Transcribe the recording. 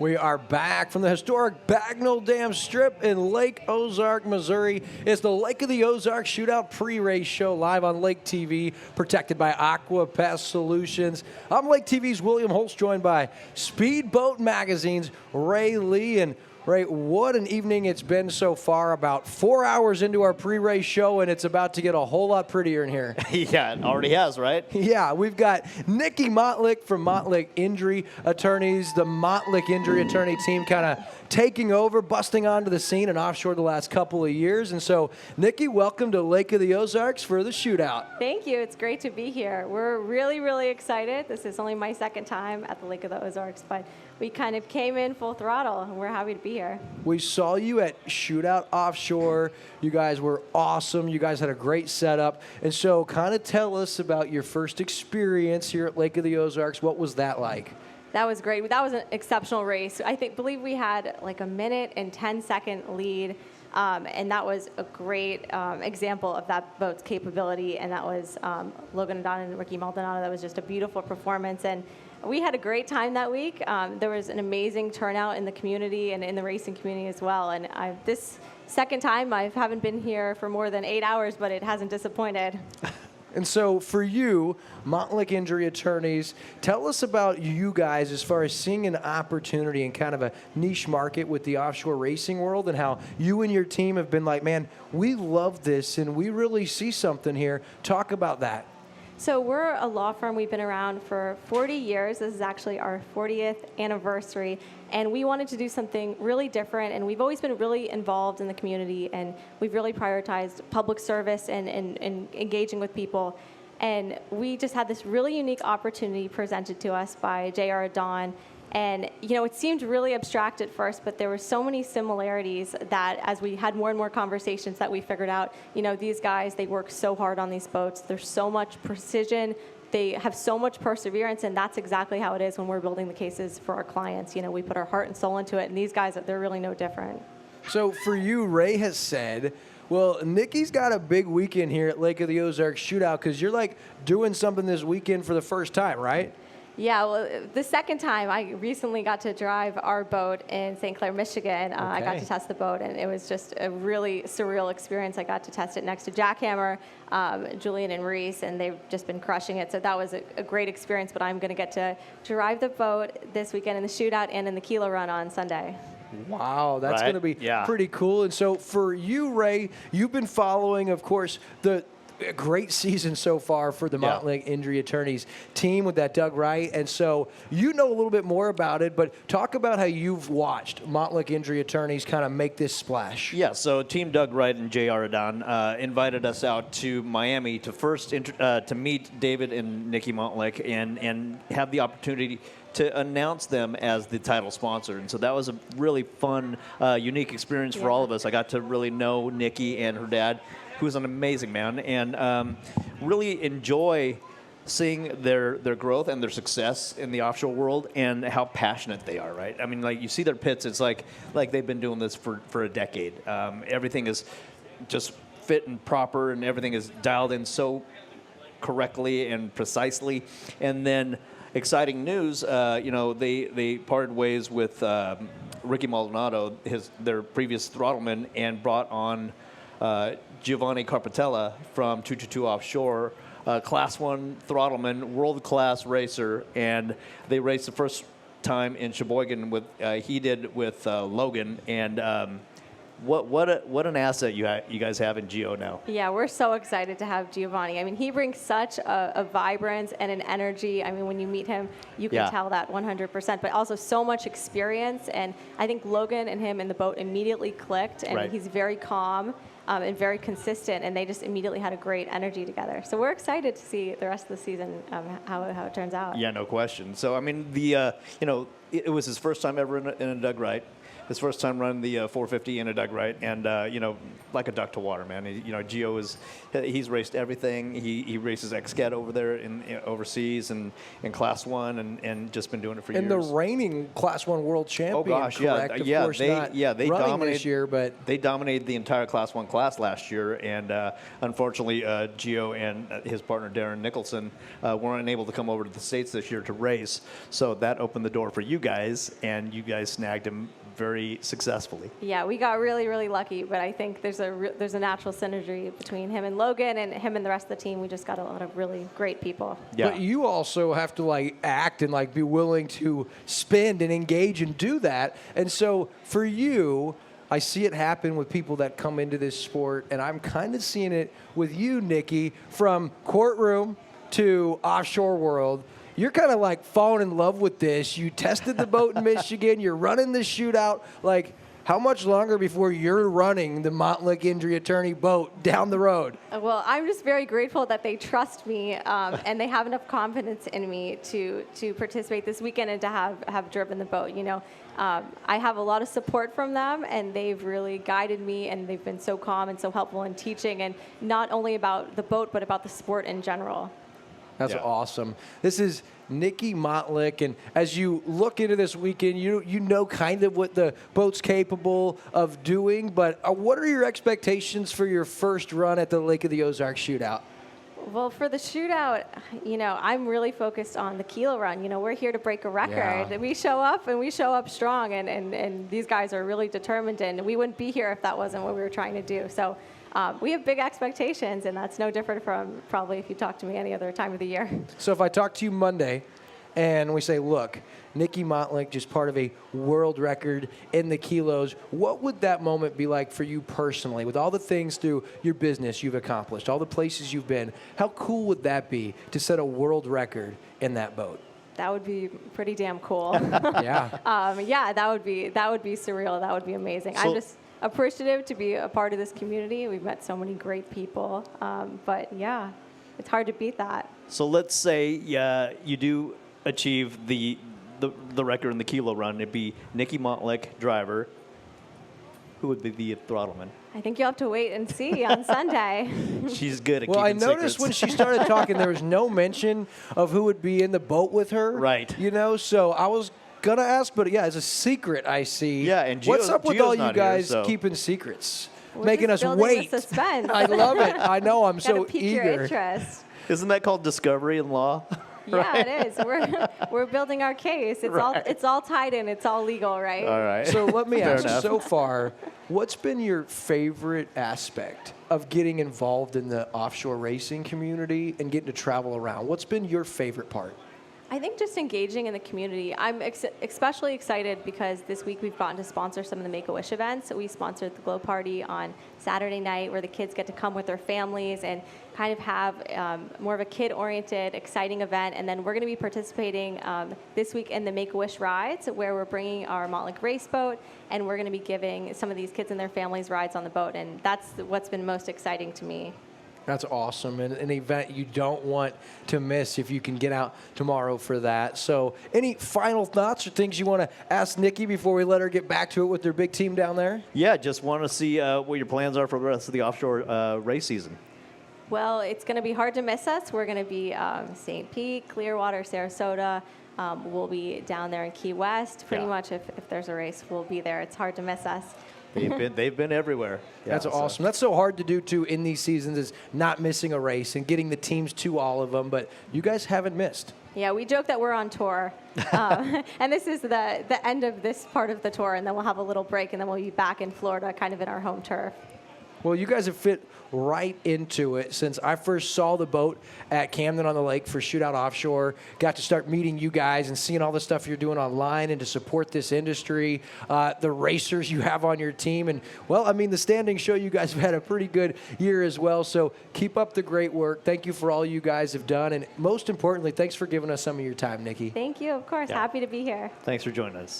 We are back from the historic Bagnell Dam Strip in Lake Ozark, Missouri. It's the Lake of the Ozarks Shootout pre-race show live on LakeTV, protected by Aqua Pest Solutions. I'm LakeTV's William Holtz, joined by Speedboat Magazine's Ray Lee. And Ray, what an evening it's been so far. About 4 hours into our pre-race show, and it's about to get a whole lot prettier in here. Yeah, it already has, right? Yeah, we've got Nikki Montlick from Montlick Injury Attorneys, the Montlick Injury Attorney team kind of taking over, busting onto the scene and offshore the last couple of years. And so, Nikki, welcome to Lake of the Ozarks for the shootout. Thank you. It's great to be here. We're really, really excited. This is only my second time at the Lake of the Ozarks, but we kind of came in full throttle, and we're happy to be here. We saw you at Shootout Offshore. You guys were awesome. You guys had a great setup. And so kind of tell us about your first experience here at Lake of the Ozarks. What was that like? That was great. That was an exceptional race. Believe we had like a minute and 10-second lead, and that was a great example of that boat's capability. And that was Logan Don and Ricky Maldonado. That was just a beautiful performance. And we had a great time that week. There was an amazing turnout in the community and in the racing community as well. And this second time, I haven't been here for more than 8 hours, but it hasn't disappointed. And so for you, Montlick Injury Attorneys, tell us about you guys as far as seeing an opportunity in kind of a niche market with the offshore racing world, and how you and your team have been like, man, we love this and we really see something here. Talk about that. So we're a law firm. We've been around for 40 years. This is actually our 40th anniversary. And we wanted to do something really different. And we've always been really involved in the community. And we've really prioritized public service and engaging with people. And we just had this really unique opportunity presented to us by J.R. Don. And, you know, it seemed really abstract at first, but there were so many similarities that as we had more and more conversations that we figured out, you know, these guys, they work so hard on these boats. There's so much precision. They have so much perseverance, and that's exactly how it is when we're building the cases for our clients. You know, we put our heart and soul into it, and these guys, they're really no different. So for you, Ray has said, well, Nikki's got a big weekend here at Lake of the Ozarks Shootout, because you're like doing something this weekend for the first time, right? Yeah, well, the second time, I recently got to drive our boat in St. Clair, Michigan. Okay. I got to test the boat, and it was just a really surreal experience. I got to test it next to Jackhammer, Julian and Reese, and they've just been crushing it. So that was a great experience, but I'm going to get to drive the boat this weekend in the shootout and in the Kilo Run on Sunday. Wow, that's going to be pretty cool. And so for you, Ray, you've been following, of course, a great season so far for the Montlick Injury Attorneys team with that Doug Wright. And so you know a little bit more about it, but talk about how you've watched Montlick Injury Attorneys kind of make this splash. Yeah, so Team Doug Wright and J.R. Adon invited us out to Miami to first to meet David and Nikki Montlick and have the opportunity to announce them as the title sponsor. And so that was a really fun, unique experience for all of us. I got to really know Nikki and her dad, who's an amazing man, and really enjoy seeing their growth and their success in the offshore world and how passionate they are, right? I mean, like, you see their pits, it's like they've been doing this for a decade. Everything is just fit and proper, and everything is dialed in so correctly and precisely. And then exciting news, you know, they parted ways with Ricky Maldonado, their previous throttleman, and brought on Giovanni Carpatella from 222 Offshore, Class 1 throttleman, world-class racer, and they raced the first time in Sheboygan with he did with Logan, and what an asset you guys have in Gio now. Yeah, we're so excited to have Giovanni. I mean, he brings such a vibrance and an energy. I mean, when you meet him, you can tell that 100%, but also so much experience. And I think Logan and him in the boat immediately clicked, and he's very calm and very consistent, and they just immediately had a great energy together. So we're excited to see the rest of the season, how it turns out. Yeah, no question. So, I mean, you know, it was his first time ever in a Doug Wright. His first time running the 450 in a Doug Wright, and you know, like a duck to water, man. You know, Gio he's raced everything. He races XCAT over there overseas and in Class 1, and just been doing it for years. And the reigning Class 1 world champion. Oh gosh, correct? yeah, of course, they dominated this year, but they dominated the entire Class 1 class last year, and unfortunately, Gio and his partner Darren Nicholson weren't able to come over to the States this year to race. So that opened the door for you guys, and you guys snagged him very successfully. Yeah, we got really, really lucky, but I think there's a natural synergy between him and Logan and him and the rest of the team. We just got a lot of really great people. Yeah. But you also have to like act and like be willing to spend and engage and do that. And so for you, I see it happen with people that come into this sport, and I'm kind of seeing it with you, Nikki, from courtroom to offshore world. You're kind of like falling in love with this. You tested the boat in Michigan. You're running the shootout. Like, how much longer before you're running the Montlick injury attorney boat down the road? Well, I'm just very grateful that they trust me and they have enough confidence in me to participate this weekend and to have driven the boat. You know, I have a lot of support from them, and they've really guided me, and they've been so calm and so helpful in teaching, and not only about the boat, but about the sport in general. That's awesome. This is Nikki Montlick, and as you look into this weekend, you know kind of what the boat's capable of doing, but what are your expectations for your first run at the Lake of the Ozarks Shootout? Well, for the shootout, you know, I'm really focused on the kilo run. You know, we're here to break a record. Yeah. We show up, and we show up strong, and these guys are really determined, and we wouldn't be here if that wasn't what we were trying to do. So we have big expectations, and that's no different from probably if you talk to me any other time of the year. So if I talk to you Monday and we say, look, Nikki Montlick just part of a world record in the kilos, what would that moment be like for you personally with all the things through your business you've accomplished, all the places you've been? How cool would that be to set a world record in that boat? That would be pretty damn cool. Yeah. Yeah, that would be surreal. That would be amazing. I'm just appreciative to be a part of this community. We've met so many great people, but yeah, it's hard to beat that. So let's say you do achieve the record in the kilo run. It'd be Nikki Montlick, driver. Who would be the throttleman? I think you'll have to wait and see on Sunday. She's good at Well, I keeping noticed secrets. when she started talking, there was no mention of who would be in the boat with her. Right. You know, so I was gonna ask, but yeah, it's a secret I see. Yeah, and what's Gio's- up with Gio's all you not here, guys so- keeping secrets, We're making just us building wait? the suspense. I love it. I know. I'm Gotta so pique your eager. interest. Isn't that called discovery in law? Yeah, it is. We're building our case. It's all tied in. It's all legal, right? All right. So let me Fair ask, enough. so far, what's been your favorite aspect of getting involved in the offshore racing community and getting to travel around? What's been your favorite part? I think just engaging in the community. I'm especially excited because this week we've gotten to sponsor some of the Make-A-Wish events. We sponsored the Glow Party on Saturday night where the kids get to come with their families and kind of have more of a kid-oriented, exciting event. And then we're going to be participating this week in the Make-A-Wish rides where we're bringing our Montlick race boat and we're going to be giving some of these kids and their families rides on the boat. And that's what's been most exciting to me. That's awesome, and an event you don't want to miss if you can get out tomorrow for that. So any final thoughts or things you want to ask Nikki before we let her get back to it with their big team down there? Yeah, just want to see what your plans are for the rest of the offshore race season. Well, it's going to be hard to miss us. We're going to be St. Pete, Clearwater, Sarasota. We'll be down there in Key West. Pretty much if there's a race, we'll be there. It's hard to miss us. They've been everywhere. Yeah, That's awesome. That's so hard to do, too, in these seasons is not missing a race and getting the teams to all of them. But you guys haven't missed. Yeah, we joke that we're on tour. And this is the end of this part of the tour, and then we'll have a little break, and then we'll be back in Florida, kind of in our home turf. Well, you guys have fit right into it since I first saw the boat at Camden on the Lake for Shootout Offshore. Got to start meeting you guys and seeing all the stuff you're doing online and to support this industry, the racers you have on your team. And, well, I mean, the standings show you guys have had a pretty good year as well. So keep up the great work. Thank you for all you guys have done. And most importantly, thanks for giving us some of your time, Nikki. Thank you, of course. Yeah. Happy to be here. Thanks for joining us.